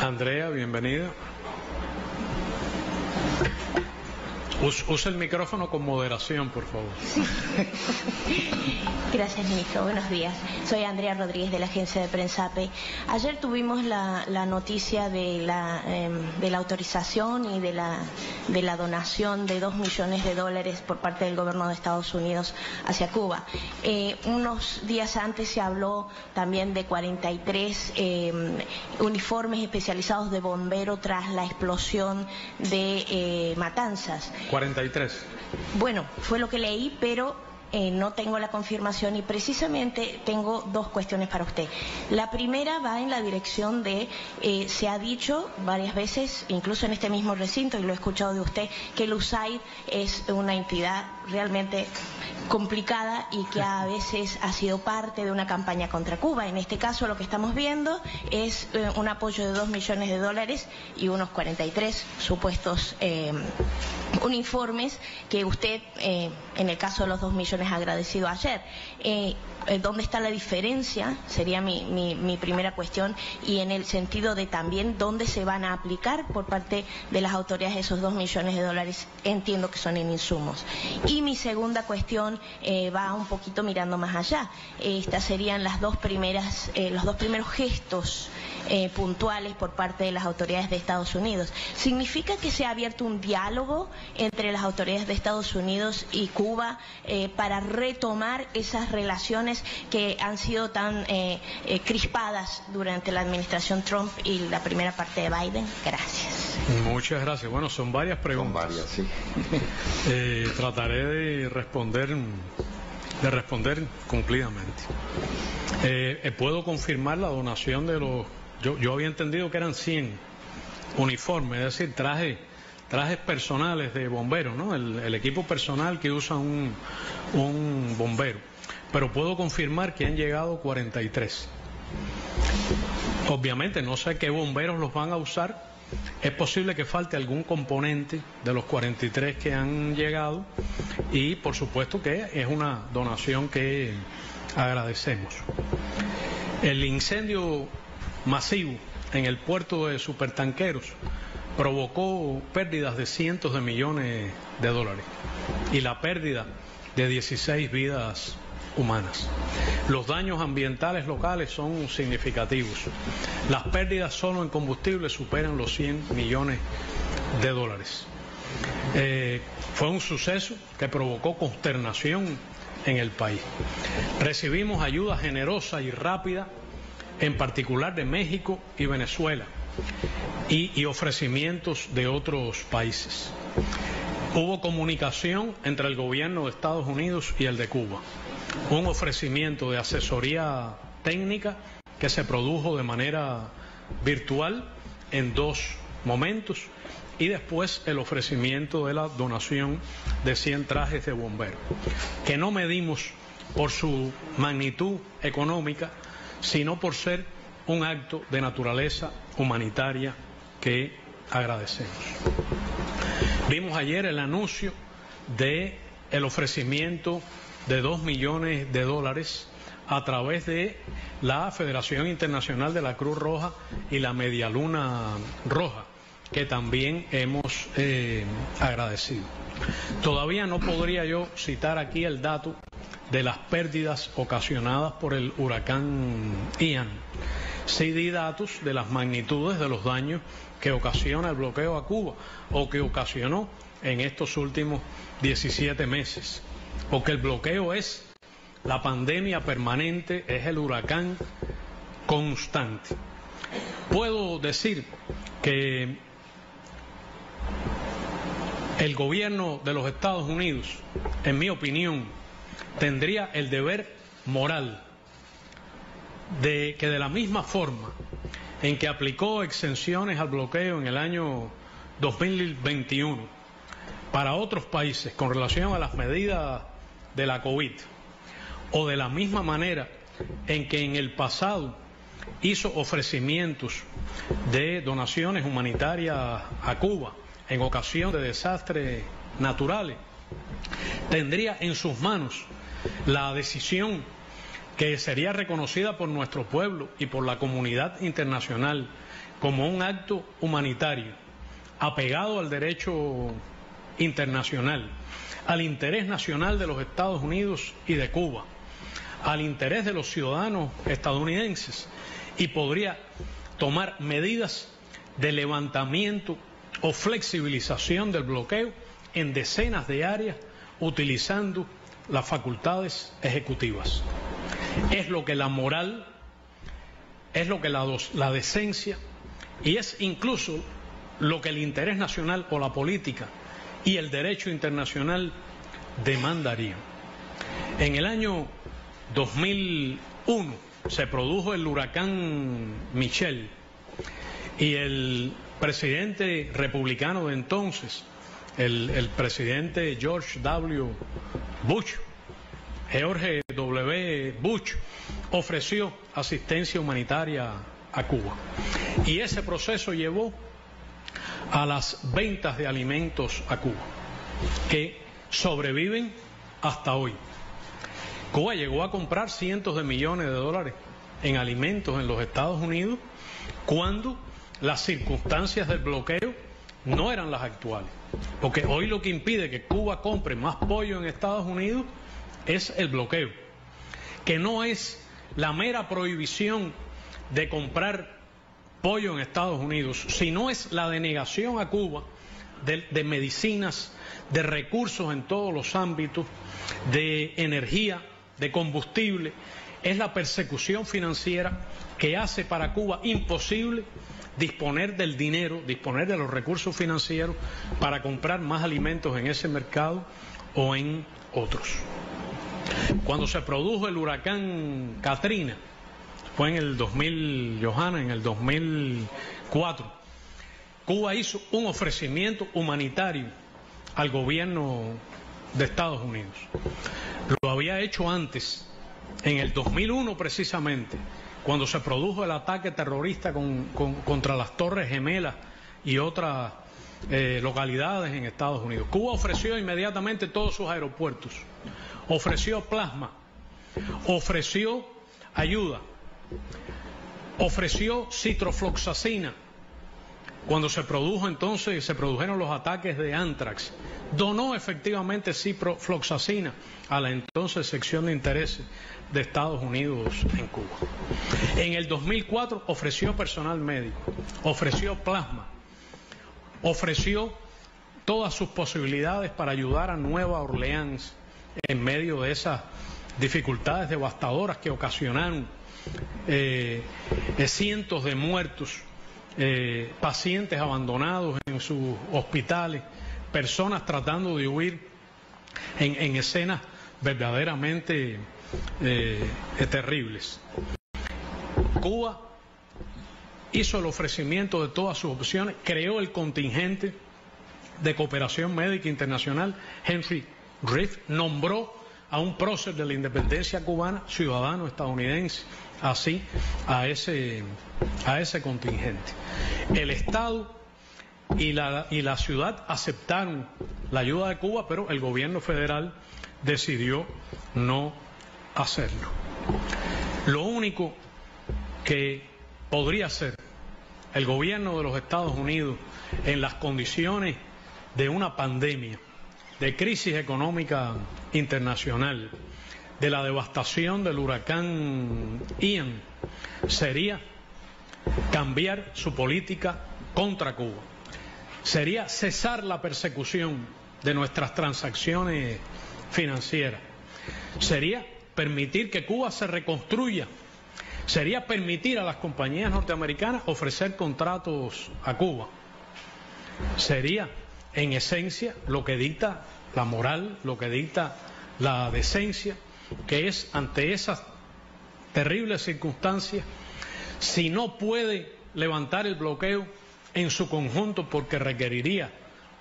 Andrea, bienvenida. Usa el micrófono con moderación, por favor. Sí. Gracias, ministro. Buenos días. Soy Andrea Rodríguez de la agencia de prensa AP. Ayer tuvimos la noticia de la autorización y de la donación de $2 millones por parte del gobierno de Estados Unidos hacia Cuba. Unos días antes se habló también de 43 uniformes especializados de bombero tras la explosión de Matanzas. 43. Bueno, fue lo que leí, pero no tengo la confirmación y precisamente tengo dos cuestiones para usted. La primera va en la dirección de, se ha dicho varias veces, incluso en este mismo recinto, y lo he escuchado de usted, que el USAID es una entidad realmente complicada y que a veces ha sido parte de una campaña contra Cuba. En este caso lo que estamos viendo es un apoyo de $2 millones y unos 43 supuestos uniformes que usted, en el caso de los $2 millones, ha agradecido ayer. ¿Dónde está la diferencia? Sería mi primera cuestión, y en el sentido de también dónde se van a aplicar por parte de las autoridades esos $2 millones, entiendo que son en insumos. Y mi segunda cuestión va un poquito mirando más allá. Estas serían los dos primeros gestos puntuales por parte de las autoridades de Estados Unidos. ¿Significa que se ha abierto un diálogo entre las autoridades de Estados Unidos y Cuba para retomar esas relaciones que han sido tan crispadas durante la administración Trump y la primera parte de Biden? Gracias. Muchas gracias. Bueno, son varias preguntas. Son varias, sí. Trataré de responder cumplidamente. ¿Puedo confirmar la donación de los... Yo había entendido que eran 100 uniformes, es decir, trajes personales de bomberos, ¿no? El equipo personal que usa un bombero. Pero puedo confirmar que han llegado 43. Obviamente no sé qué bomberos los van a usar. Es posible que falte algún componente de los 43 que han llegado, y por supuesto que es una donación que agradecemos. El incendio masivo en el puerto de supertanqueros provocó pérdidas de cientos de millones de dólares y la pérdida de 16 vidas humanas. Los daños ambientales locales son significativos. Las pérdidas solo en combustible superan los 100 millones de dólares. Fue un suceso que provocó consternación en el país. Recibimos ayuda generosa y rápida, en particular de México y Venezuela, y ofrecimientos de otros países. Hubo comunicación entre el gobierno de Estados Unidos y el de Cuba. Un ofrecimiento de asesoría técnica que se produjo de manera virtual en dos momentos, y después el ofrecimiento de la donación de 100 trajes de bomberos, que no medimos por su magnitud económica, sino por ser un acto de naturaleza humanitaria que agradecemos. Vimos ayer el anuncio de el ofrecimiento de $2 millones a través de la Federación Internacional de la Cruz Roja y la Media Luna Roja, que también hemos agradecido. Todavía no podría yo citar aquí el dato de las pérdidas ocasionadas por el huracán Ian. Sí di datos de las magnitudes de los daños que ocasiona el bloqueo a Cuba, o que ocasionó en estos últimos 17 meses, o que el bloqueo es la pandemia permanente, es el huracán constante. Puedo decir que el gobierno de los Estados Unidos, en mi opinión, tendría el deber moral de que, de la misma forma en que aplicó exenciones al bloqueo en el año 2021 para otros países con relación a las medidas de la COVID, o de la misma manera en que en el pasado hizo ofrecimientos de donaciones humanitarias a Cuba en ocasión de desastres naturales, tendría en sus manos la decisión que sería reconocida por nuestro pueblo y por la comunidad internacional como un acto humanitario, apegado al derecho internacional, al interés nacional de los Estados Unidos y de Cuba, al interés de los ciudadanos estadounidenses, y podría tomar medidas de levantamiento o flexibilización del bloqueo en decenas de áreas utilizando las facultades ejecutivas. Es lo que la moral, es lo que la decencia y es incluso lo que el interés nacional o la política y el derecho internacional demandarían. En el año 2001 se produjo el huracán Michelle y el presidente republicano de entonces, el presidente George W. Bush, ofreció asistencia humanitaria a Cuba. Y ese proceso llevó a las ventas de alimentos a Cuba, que sobreviven hasta hoy. Cuba llegó a comprar cientos de millones de dólares en alimentos en los Estados Unidos cuando las circunstancias del bloqueo no eran las actuales. Porque hoy lo que impide que Cuba compre más pollo en Estados Unidos es el bloqueo, que no es la mera prohibición de comprar pollo en Estados Unidos, sino es la denegación a Cuba de medicinas, de recursos en todos los ámbitos, de energía, de combustible. Es la persecución financiera que hace para Cuba imposible disponer del dinero, disponer de los recursos financieros para comprar más alimentos en ese mercado o en otros. Cuando se produjo el huracán Katrina, fue en el 2000, Johanna, en el 2004, Cuba hizo un ofrecimiento humanitario al gobierno de Estados Unidos. Lo había hecho antes, en el 2001 precisamente, cuando se produjo el ataque terrorista contra las Torres Gemelas y otras localidades en Estados Unidos. Cuba ofreció inmediatamente todos sus aeropuertos, ofreció plasma, ofreció ayuda, ofreció citrofloxacina. Cuando se produjeron los ataques de Antrax, donó efectivamente ciprofloxacina a la entonces sección de intereses de Estados Unidos en Cuba. En el 2004 ofreció personal médico, ofreció plasma, ofreció todas sus posibilidades para ayudar a Nueva Orleans en medio de esas dificultades devastadoras que ocasionaron cientos de muertos, pacientes abandonados en sus hospitales, personas tratando de huir en escenas verdaderamente terribles. Cuba hizo el ofrecimiento de todas sus opciones, creó el contingente de cooperación médica internacional. Henry Reef nombró a un prócer de la independencia cubana, ciudadano estadounidense, así a ese contingente. El Estado y la ciudad aceptaron la ayuda de Cuba, pero el gobierno federal decidió no hacerlo. Lo único que podría hacer el gobierno de los Estados Unidos en las condiciones de una pandemia, de crisis económica internacional, de la devastación del huracán Ian, sería cambiar su política contra Cuba, sería cesar la persecución de nuestras transacciones financieras, sería permitir que Cuba se reconstruya, sería permitir a las compañías norteamericanas ofrecer contratos a Cuba, sería en esencia lo que dicta la moral, lo que dicta la decencia, que es ante esas terribles circunstancias, si no puede levantar el bloqueo en su conjunto, porque requeriría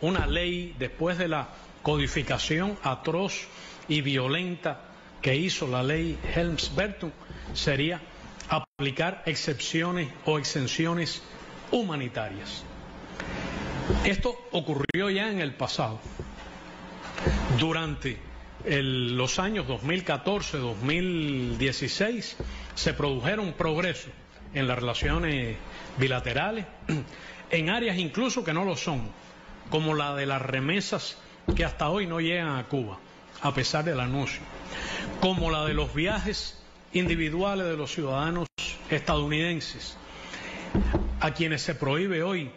una ley después de la codificación atroz y violenta que hizo la ley Helms-Burton, sería aplicar excepciones o exenciones humanitarias. Esto ocurrió ya en el pasado. Durante los años 2014-2016 se produjeron progresos en las relaciones bilaterales, en áreas incluso que no lo son, como la de las remesas que hasta hoy no llegan a Cuba, a pesar del anuncio, como la de los viajes individuales de los ciudadanos estadounidenses, a quienes se prohíbe hoy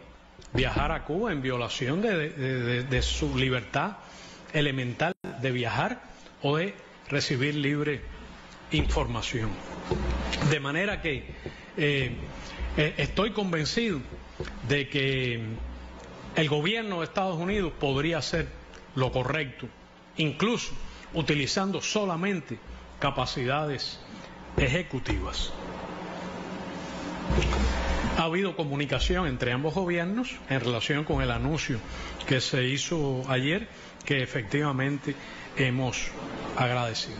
viajar a Cuba en violación de su libertad elemental de viajar o de recibir libre información. De manera que estoy convencido de que el gobierno de Estados Unidos podría hacer lo correcto, incluso utilizando solamente capacidades ejecutivas. Ha habido comunicación entre ambos gobiernos en relación con el anuncio que se hizo ayer, que efectivamente hemos agradecido.